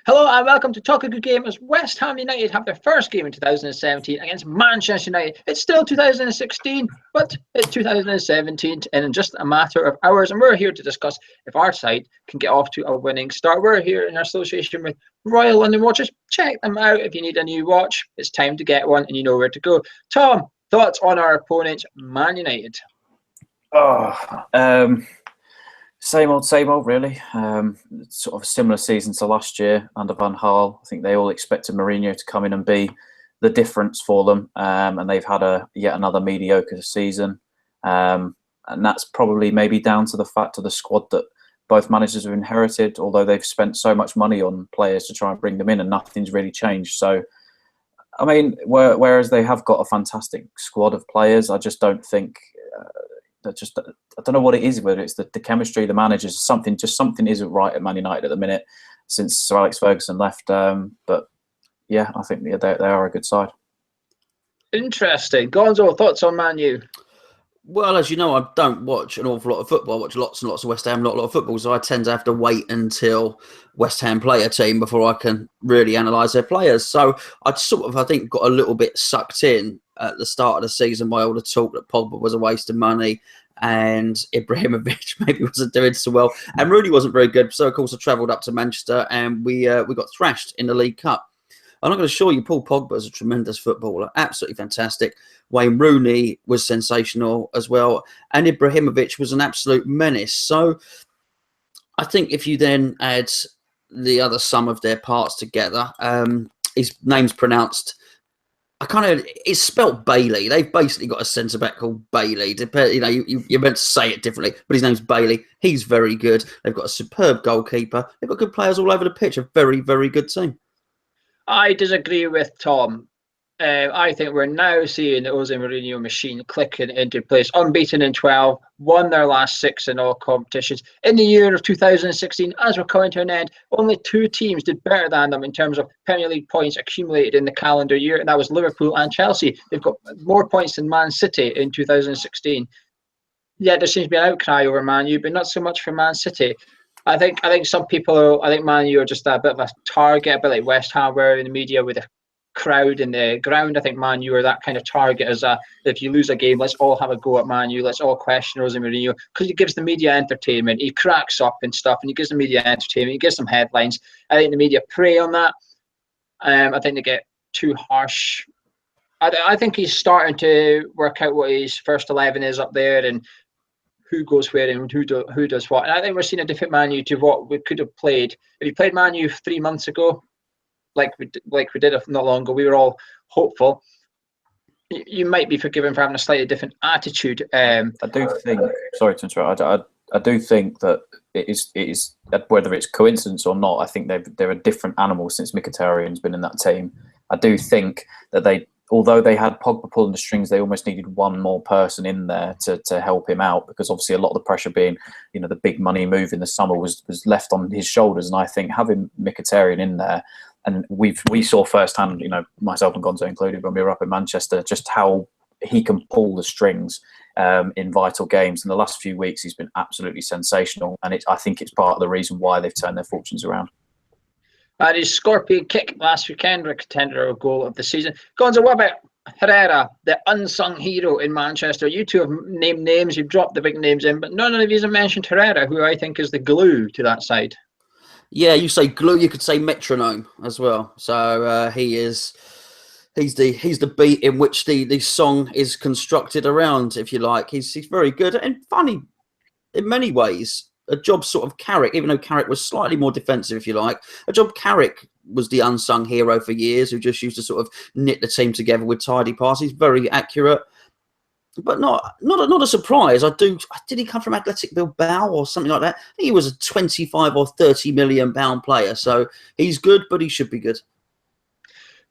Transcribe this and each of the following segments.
Hello and welcome to Talk a Good Game as West Ham United have their first game in 2017 against Manchester United. It's still 2016, but it's 2017 and in just a matter of hours. And we're here to discuss if our side can get off to a winning start. We're here in association with Royal London Watches. Check them out if you need a new watch. It's time to get one and you know where to go. Tom, thoughts on our opponent, Man United? Same old, really. Sort of a similar season to last year under Van Gaal. I think they all expected Mourinho to come in and be the difference for them, and they've had yet another mediocre season. And that's probably maybe down to the fact of the squad that both managers have inherited, although they've spent so much money on players to try and bring them in and nothing's really changed. So, I mean, whereas they have got a fantastic squad of players, I just don't think... I don't know what it is, whether it's the chemistry, the managers, something isn't right at Man United at the minute since Sir Alex Ferguson left. But yeah, I think they are a good side. Interesting. Gonzo, thoughts on Man U? Well, as you know, I don't watch an awful lot of football. I watch lots and lots of West Ham, not a lot of football. So I tend to have to wait until West Ham play a team before I can really analyse their players. So I think, got a little bit sucked in at the start of the season by all the talk that Pogba was a waste of money and Ibrahimovic maybe wasn't doing so well and Rooney wasn't very good. So, of course, I travelled up to Manchester and we got thrashed in the League Cup. I'm not going to assure you, Paul Pogba is a tremendous footballer, absolutely fantastic. Wayne Rooney was sensational as well, and Ibrahimovic was an absolute menace. So I think if you then add the other sum of their parts together, his name's pronounced... it's spelt Bailey. They've basically got a centre back called Bailey. You know, you're meant to say it differently, but his name's Bailey. He's very good. They've got a superb goalkeeper. They've got good players all over the pitch. A very, very good team. I disagree with Tom. I think we're now seeing the Jose Mourinho machine clicking into place. Unbeaten in 12, won their last 6 in all competitions. In the year of 2016, as we're coming to an end, only 2 teams did better than them in terms of Premier League points accumulated in the calendar year, and that was Liverpool and Chelsea. They've got more points than Man City in 2016. Yeah, there seems to be an outcry over Man U, but not so much for Man City. I think some people, Man U are just a bit of a target, a bit like West Ham were in the media with a crowd in the ground. I think Man U are that kind of target as if you lose a game, let's all have a go at Man U, let's all question Jose Mourinho, because he gives the media entertainment, he cracks up and stuff, and he gives the media entertainment, he gives them headlines. I think the media prey on that. I think they get too harsh. I think he's starting to work out what his first 11 is up there and who goes where and who does what. And I think we're seeing a different Man U to what we could have played. If you played Man U 3 months ago, like we did not long ago, we were all hopeful. You might be forgiven for having a slightly different attitude. I do think. Sorry to interrupt. I do think that it is whether it's coincidence or not. I think they're a different animal since Mkhitaryan's been in that team. I do think that although they had Pogba pulling the strings, they almost needed one more person in there to help him out, because obviously a lot of the pressure being, the big money move in the summer was left on his shoulders. And I think having Mkhitaryan in there, and we saw firsthand, myself and Gonzo included, when we were up in Manchester, just how he can pull the strings in vital games. In the last few weeks, he's been absolutely sensational, and I think it's part of the reason why they've turned their fortunes around. And his scorpion kick last weekend, a contender goal of the season. Gonzo, what about Herrera, the unsung hero in Manchester? You two have named names, you've dropped the big names in, but none of you have mentioned Herrera, who I think is the glue to that side. Yeah, you say glue, you could say metronome as well. So he's the beat in which the song is constructed around, if you like. He's very good and funny in many ways. A job sort of Carrick, even though Carrick was slightly more defensive, if you like. A job Carrick was the unsung hero for years, who just used to sort of knit the team together with tidy passes, very accurate, but not a surprise. Did he come from Athletic Bilbao or something like that? I think he was a 25 or 30 million pound player, so he's good, but he should be good.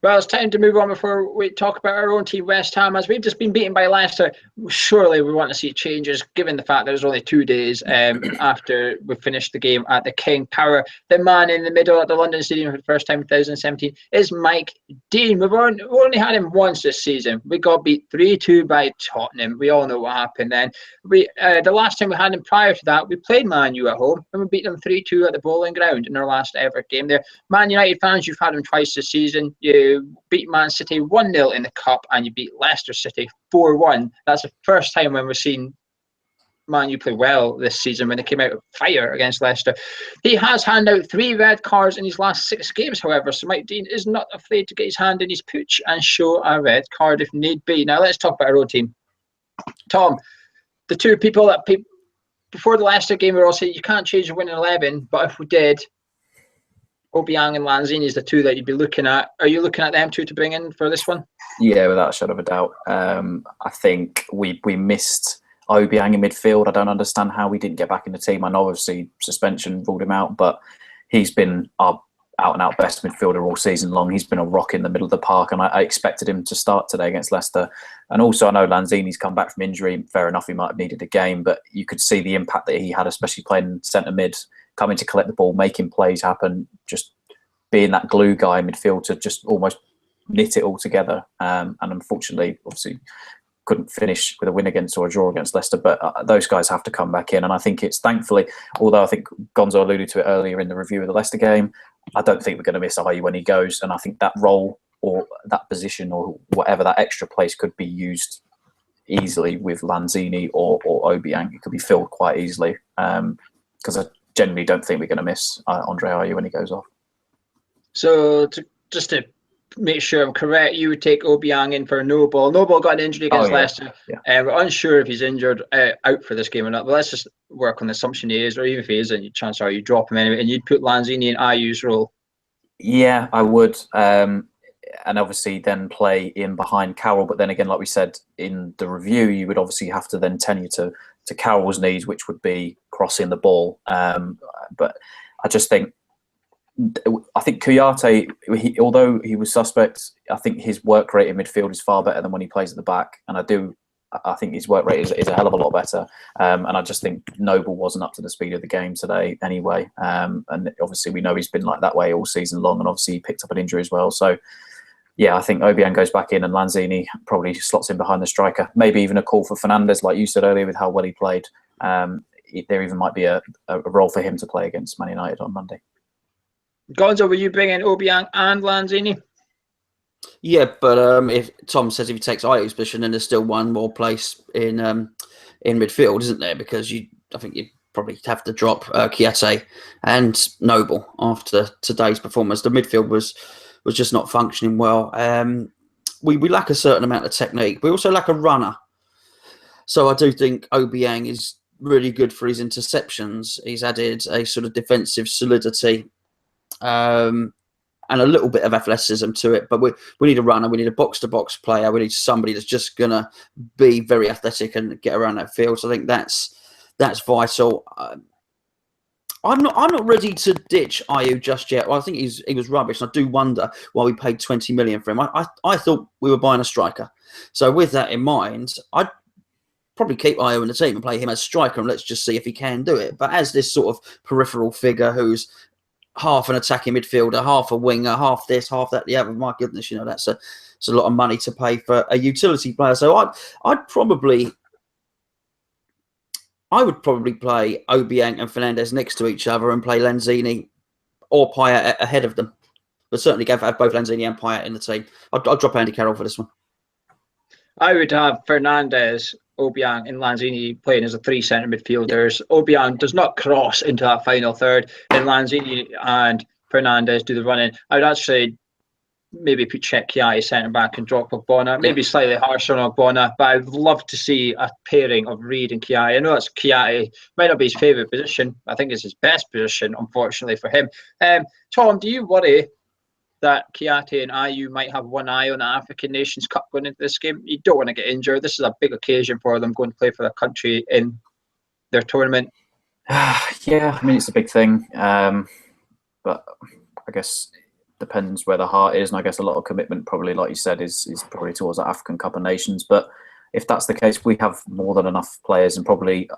Well, it's time to move on before we talk about our own team, West Ham. As we've just been beaten by Leicester, surely we want to see changes, given the fact that there's only 2 days after we finished the game at the King Power. The man in the middle at the London Stadium for the first time in 2017 is Mike Dean. We've only had him once this season. We got beat 3-2 by Tottenham. We all know what happened then. The last time we had him prior to that, we played Man U at home, and we beat them 3-2 at the Bowling Ground in our last ever game there. Man United fans, you've had him twice this season. You beat Man City 1-0 in the Cup, and you beat Leicester City 4-1. That's the first time when we've seen Man U play well this season, when they came out of fire against Leicester. He has handed out 3 red cards in his last 6 games, however, so Mike Dean is not afraid to get his hand in his pooch and show a red card if need be. Now let's talk about our own team. Tom, the 2 people that before the Leicester game we were all saying you can't change the winning 11, but if we did, Obiang and Lanzini is the 2 that you'd be looking at. Are you looking at them 2 to bring in for this one? Yeah, without a shadow of a doubt. I think we missed Obiang in midfield. I don't understand how we didn't get back in the team. I know obviously suspension ruled him out, but he's been our out-and-out best midfielder all season long. He's been a rock in the middle of the park, and I expected him to start today against Leicester. And also I know Lanzini's come back from injury. Fair enough, he might have needed a game, but you could see the impact that he had, especially playing centre mid, coming to collect the ball, making plays happen, just being that glue guy in midfield to just almost knit it all together. And unfortunately, obviously, couldn't finish with a win against or a draw against Leicester. But those guys have to come back in. And I think it's thankfully, although I think Gonzo alluded to it earlier in the review of the Leicester game, I don't think we're going to miss Ayew when he goes. And I think that role or that position or whatever, that extra place could be used easily with Lanzini or Obiang. It could be filled quite easily. Because I generally don't think we're going to miss Andre Ayew when he goes off. So just to make sure I'm correct, you would take Obiang in for Noble. Noble got an injury against Leicester. Yeah. We're unsure if he's injured out for this game or not, but let's just work on the assumption he is, or even if he isn't, chances are you drop him anyway, and you'd put Lanzini in Ayew's role. Yeah, I would. And obviously then play in behind Carroll. But then again, like we said in the review, you would obviously have to then tenure to Carroll's needs, which would be crossing the ball. But I just think, Kouyaté, although he was suspect, I think his work rate in midfield is far better than when he plays at the back. And I think his work rate is a hell of a lot better. And I just think Noble wasn't up to the speed of the game today anyway. And obviously we know he's been like that way all season long, and obviously he picked up an injury as well. So yeah, I think Obiang goes back in and Lanzini probably slots in behind the striker. Maybe even a call for Fernandes, like you said earlier, with how well he played. There even might be a role for him to play against Man United on Monday. Gonzo, will you bring in Obiang and Lanzini? Yeah, but if Tom says if he takes Ayew's position, then there's still one more place in midfield, isn't there? Because I think you probably have to drop Kouyaté and Noble after today's performance. The midfield was just not functioning well. We lack a certain amount of technique. We also lack a runner. So I do think Obiang is really good for his interceptions. He's added a sort of defensive solidity and a little bit of athleticism to it. But we need a runner. We need a box-to-box player. We need somebody that's just going to be very athletic and get around that field. So I think that's vital. I'm not ready to ditch Ayew just yet. Well, I think he was rubbish. And I do wonder why we paid 20 million for him. I thought we were buying a striker. So with that in mind, I'd probably keep Ayew in the team and play him as striker, and let's just see if he can do it. But as this sort of peripheral figure who's half an attacking midfielder, half a winger, half this, half that, the other, my goodness, that's a lot of money to pay for a utility player. So I would probably play Obiang and Fernandes next to each other and play Lanzini or Payet ahead of them. But certainly have both Lanzini and Payet in the team. I'll drop Andy Carroll for this one. I would have Fernandes, Obiang and Lanzini playing as a 3 centre midfielders. Obiang does not cross into that final third, and Lanzini and Fernandes do the running. I would actually maybe put Kouyaté centre back and drop Ogbonna. Maybe slightly harsher on Ogbonna, but I'd love to see a pairing of Reid and Kouyaté. I know that's Kouyaté, might not be his favourite position. I think it's his best position, unfortunately for him. Tom, do you worry that Kouyaté and Ayew might have one eye on the African Nations Cup going into this game? You don't want to get injured. This is a big occasion for them going to play for their country in their tournament. Yeah, I mean, it's a big thing. But I guess depends where the heart is, and I guess a lot of commitment probably, like you said, is probably towards the African Cup of Nations. But if that's the case, we have more than enough players, and probably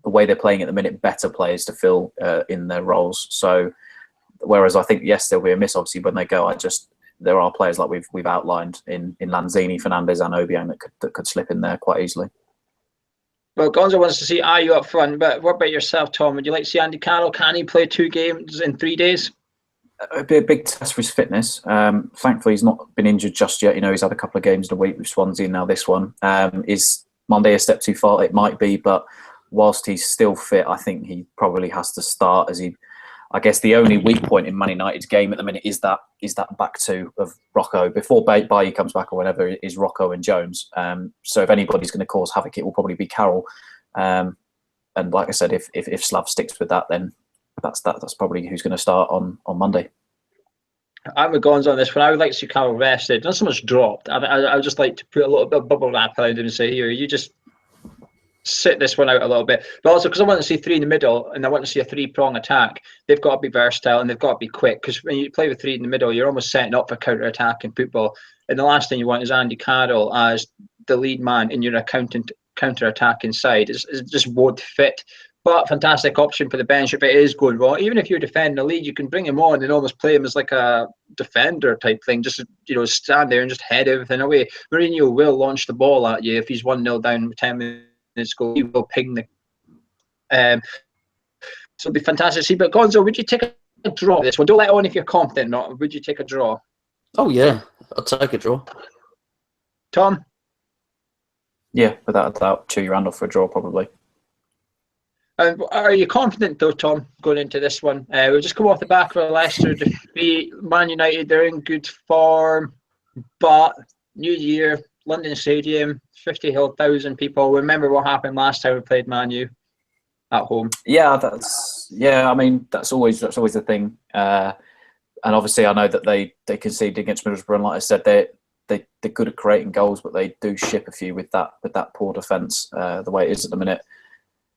the way they're playing at the minute, better players to fill in their roles. So whereas I think, yes, there'll be a miss obviously when they go. There are players like we've outlined in Lanzini, Fernandez, and Obiang that could slip in there quite easily. Well, Gonzo wants to see Ayu up front, but what about yourself, Tom? Would you like to see Andy Carroll? Can he play 2 games in 3 days? It'd be a big test for his fitness. Thankfully, he's not been injured just yet. He's had a couple of games in a week with Swansea. Now this one is Monday a step too far? It might be, but whilst he's still fit, I think he probably has to start. I guess the only weak point in Man United's game at the minute is that back two of Rocco. Before Bailly comes back or whenever, is Rocco and Jones. So if anybody's going to cause havoc, it will probably be Carroll. And like I said, if Slav sticks with that, then that's probably who's going to start on Monday. I'm with Gonzo on this one. I would like to see Carroll rested, not so much dropped. I would just like to put a little bit of bubble wrap around him and say, here, you just sit this one out a little bit. But also because I want to see 3 in the middle and I want to see a 3-prong attack, they've got to be versatile and they've got to be quick, because when you play with 3 in the middle, you're almost setting up for counter-attack in football. And the last thing you want is Andy Carroll as the lead man in your counter-attacking side. It just won't fit. But fantastic option for the bench if it is going wrong. Even if you're defending the lead, you can bring him on and almost play him as like a defender type thing. Just stand there and just head everything away. Mourinho will launch the ball at you if he's 1-0 down with 10 minutes go. He will ping the. So it'll be fantastic to see. But Gonzo, would you take a draw this one? Don't let on if you're confident. Not would you take a draw? Oh yeah, I'll take a draw. Tom? Yeah, without a doubt, chew your hand off for a draw probably. Are you confident though, Tom, going into this one? We've just come off the back of a Leicester defeat. Man United, they're in good form, but New Year, London Stadium, 50,000 people. Remember what happened last time we played Man U at home? Yeah, I mean, that's always the thing. And obviously, I know that they conceded against Middlesbrough, and like I said, they're good at creating goals, but they do ship a few with that poor defence the way it is at the minute.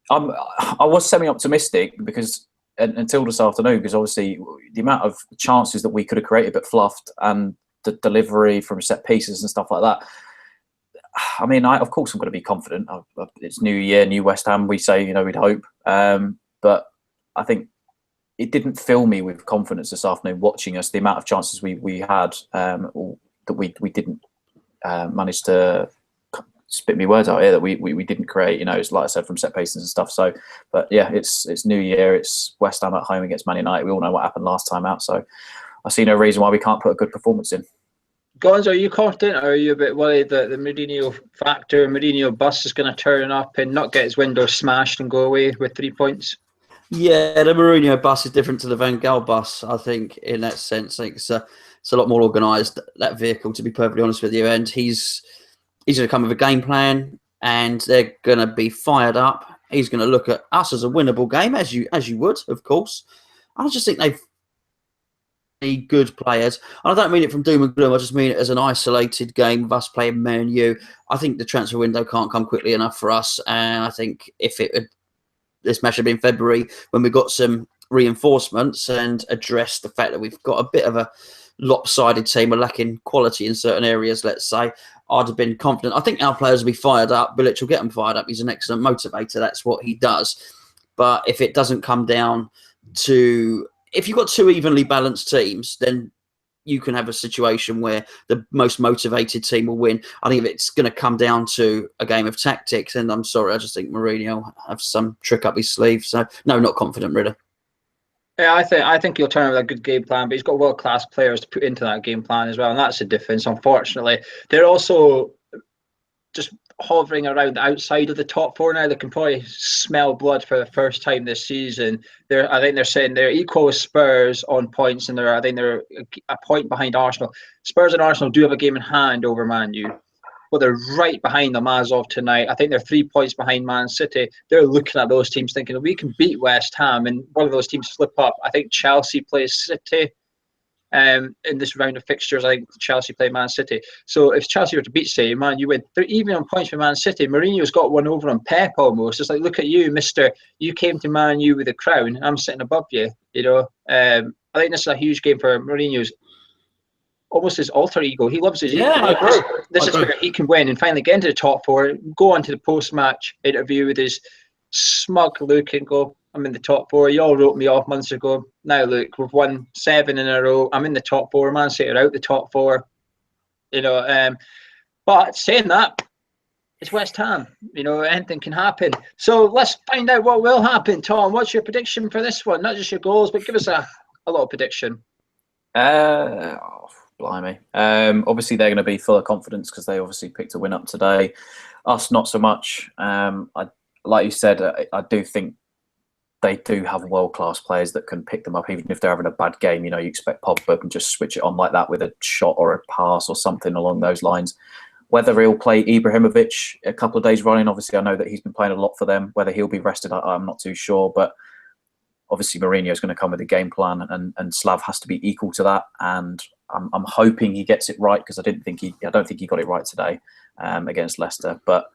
I was semi-optimistic because until this afternoon, because obviously the amount of chances that we could have created but fluffed, and the delivery from set pieces and stuff like that. I mean, of course I'm going to be confident. It's New Year, new West Ham. We say, we'd hope, but I think it didn't fill me with confidence this afternoon watching us. The amount of chances we had that we didn't manage to. Spit me words out here that we didn't create, it's like I said, from set pieces and stuff. So, but yeah, it's New Year, it's West Ham at home against Man United. We all know what happened last time out, so I see no reason why we can't put a good performance in. Gonzo, are you confident, or are you a bit worried that the Mourinho factor, Mourinho bus is going to turn up and not get his window smashed and go away with 3 points? Yeah, the Mourinho bus is different to the Van Gaal bus, I think, in that sense. I think it's a lot more organised, that vehicle, to be perfectly honest with you, and he's going to come with a game plan, and they're going to be fired up. He's going to look at us as a winnable game, as you would, of course. I just think they've been good players. And I don't mean it from doom and gloom. I just mean it as an isolated game of us playing Man U. I think the transfer window can't come quickly enough for us. And I think this match had been February when we got some reinforcements and addressed the fact that we've got a bit of a lopsided team, we're lacking quality in certain areas, let's say, I'd have been confident. I think our players will be fired up. Bilic will get them fired up. He's an excellent motivator. That's what he does. But if it doesn't come down to... If you've got 2 evenly balanced teams, then you can have a situation where the most motivated team will win. I think if it's going to come down to a game of tactics, and I'm sorry, I just think Mourinho will have some trick up his sleeve. So, no, not confident, really. Yeah, I think he'll turn with a good game plan, but he's got world-class players to put into that game plan as well, and that's the difference, unfortunately. They're also just hovering around the outside of the top 4 now. They can probably smell blood for the first time this season. I think they're saying they're equal with Spurs on points, and I think they're a point behind Arsenal. Spurs and Arsenal do have a game in hand over Man U, but they're right behind them as of tonight. I think they're 3 points behind Man City. They're looking at those teams thinking, we can beat West Ham, and one of those teams slip up. I think Chelsea plays City in this round of fixtures. I think Chelsea play Man City. So if Chelsea were to beat City, Man, you win. They're even on points for Man City. Mourinho's got one over on Pep almost. It's like, look at you, mister. You came to Man U with a crown. I'm sitting above you, I think this is a huge game for Mourinho's. Almost his alter ego. He loves his Yeah, ego. I agree. This is where he can win and finally get into the top 4, go on to the post-match interview with his smug look and go, I'm in the top 4. You all wrote me off months ago. Now look, we've won 7 in a row. I'm in the top 4. Man City are out the top 4. But saying that, it's West Ham. Anything can happen. So let's find out what will happen. Tom, what's your prediction for this one? Not just your goals, but give us a little prediction. Blimey. Obviously, they're going to be full of confidence because they obviously picked a win up today. Us, not so much. Like you said, I do think they do have world-class players that can pick them up, even if they're having a bad game. You expect Pogba can just switch it on like that with a shot or a pass or something along those lines. Whether he'll play Ibrahimovic a couple of days running, obviously I know that he's been playing a lot for them. Whether he'll be rested, I'm not too sure. But obviously Mourinho is going to come with a game plan, and Slav has to be equal to that. And I'm hoping he gets it right, because I don't think he got it right today against Leicester. But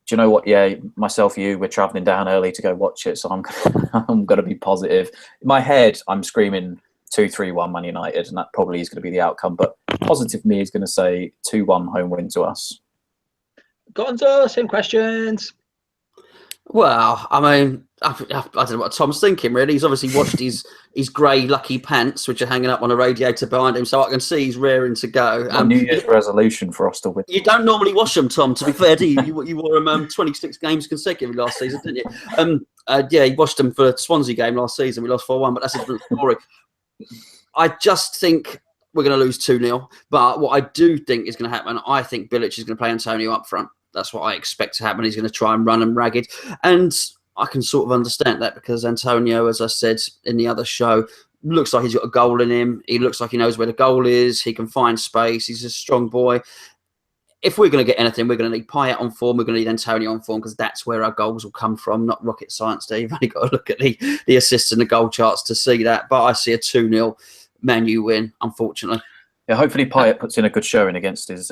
do you know what? Yeah, myself, we're travelling down early to go watch it, so I'm going to be positive. In my head, I'm screaming 2-3-1 Man United, and that probably is going to be the outcome. But positive me is going to say 2-1 home win to us. Gonzo, same questions. Well, I mean, I don't know what Tom's thinking, really. He's obviously washed his grey lucky pants, which are hanging up on a radiator behind him, so I can see he's rearing to go. New Year's resolution for us to win. You don't normally wash them, Tom, to be fair, do you? You wore them 26 games consecutively last season, didn't you? Yeah, he washed them for the Swansea game last season. We lost 4-1, but that's a different story. I just think we're going to lose 2-0. But what I do think is going to happen, I think Bilic is going to play Antonio up front. That's what I expect to happen. He's going to try and run them ragged. And I can sort of understand that, because Antonio, as I said in the other show, looks like he's got a goal in him. He looks like he knows where the goal is. He can find space. He's a strong boy. If we're going to get anything, we're going to need Payet on form. We're going to need Antonio on form, because that's where our goals will come from. Not rocket science, Dave. You've only got to look at the assists and the goal charts to see that. But I see a 2-0 Man U win, unfortunately. Yeah, hopefully Payet puts in a good showing against his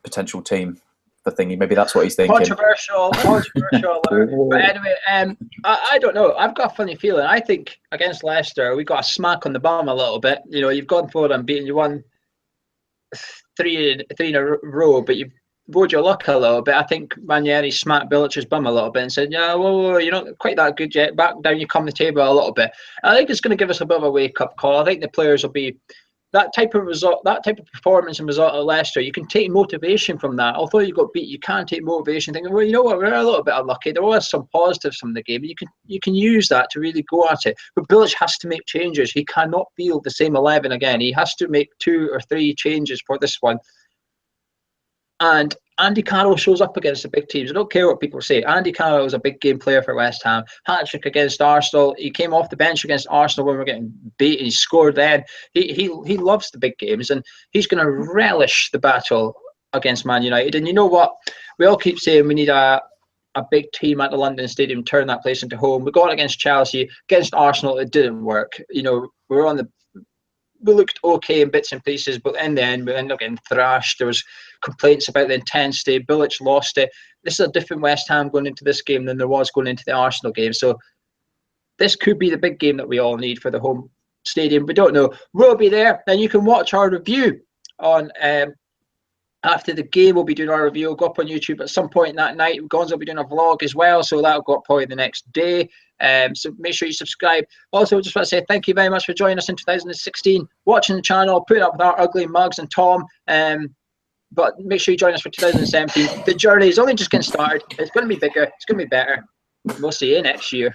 potential team. The thingy, maybe that's what he's thinking. Controversial. But anyway, I don't know. I've got a funny feeling. I think against Leicester, we got a smack on the bum a little bit. You've gone for them, beaten. You won three in a row, but you've rode your luck a little bit. I think Ranieri smacked Bilic's bum a little bit and said, "Yeah, well, you're not quite that good yet. Back down, you come the table a little bit." I think it's going to give us a bit of a wake-up call. I think the players will be. That type of result, that type of performance and result at Leicester, you can take motivation from that. Although you got beat, you can take motivation, thinking, well, you know what, we're a little bit unlucky. There was some positives from the game. You can use that to really go at it. But Bilic has to make changes. He cannot field the same 11 again. He has to make 2 or 3 changes for this one. And Andy Carroll shows up against the big teams. I don't care what people say. Andy Carroll is a big game player for West Ham. Hat-trick against Arsenal. He came off the bench against Arsenal when we were getting beat. He scored then. He loves the big games, and he's going to relish the battle against Man United. And you know what? We all keep saying we need a big team at the London Stadium, turn that place into home. We got it against Chelsea. Against Arsenal, it didn't work. We looked okay in bits and pieces, but in the end, we ended up getting thrashed. There was complaints about the intensity. Bilic lost it. This is a different West Ham going into this game than there was going into the Arsenal game. So this could be the big game that we all need for the home stadium. We don't know. We'll be there. Then you can watch our review on after the game. We'll be doing our review. We'll go up on YouTube at some point that night. Gonzo will be doing a vlog as well, so that'll go up probably the next day. So make sure you subscribe. Also, just want to say thank you very much for joining us in 2016, watching the channel, putting up with our ugly mugs and Tom. But make sure you join us for 2017. The journey is only just getting started. It's going to be bigger. It's going to be better. We'll see you next year.